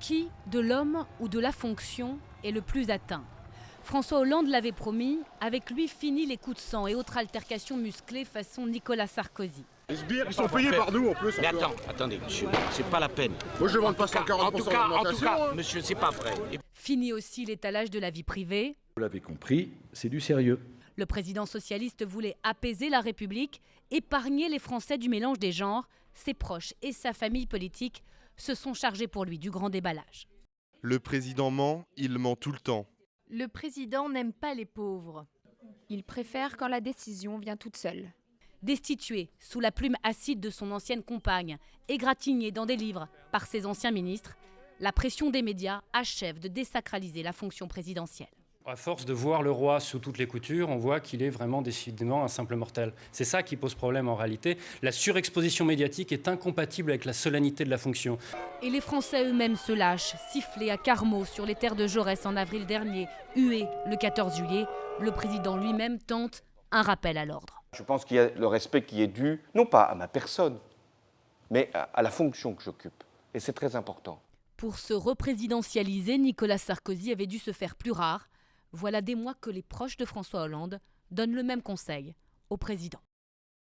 Qui, de l'homme ou de la fonction, est le plus atteint? François Hollande l'avait promis, avec lui fini les coups de sang et autres altercations musclées façon Nicolas Sarkozy. Les sbires, ils sont payés par nous en plus. Mais attendez, monsieur, c'est pas la peine. Moi je demande pas 140% En tout d'augmentation. cas, monsieur, c'est pas vrai. Fini aussi l'étalage de la vie privée. Vous l'avez compris, c'est du sérieux. Le président socialiste voulait apaiser la République, épargner les Français du mélange des genres. Ses proches et sa famille politique se sont chargés pour lui du grand déballage. Le président ment, il ment tout le temps. Le président n'aime pas les pauvres. Il préfère quand la décision vient toute seule. Destitué sous la plume acide de son ancienne compagne, égratigné dans des livres par ses anciens ministres, la pression des médias achève de désacraliser la fonction présidentielle. À force de voir le roi sous toutes les coutures, on voit qu'il est vraiment décidément un simple mortel. C'est ça qui pose problème en réalité. La surexposition médiatique est incompatible avec la solennité de la fonction. Et les Français eux-mêmes se lâchent, sifflés à Carmaux sur les terres de Jaurès en avril dernier, hués le 14 juillet. Le président lui-même tente un rappel à l'ordre. Je pense qu'il y a le respect qui est dû, non pas à ma personne, mais à la fonction que j'occupe. Et c'est très important. Pour se représidentialiser, Nicolas Sarkozy avait dû se faire plus rare. Voilà des mois que les proches de François Hollande donnent le même conseil au président.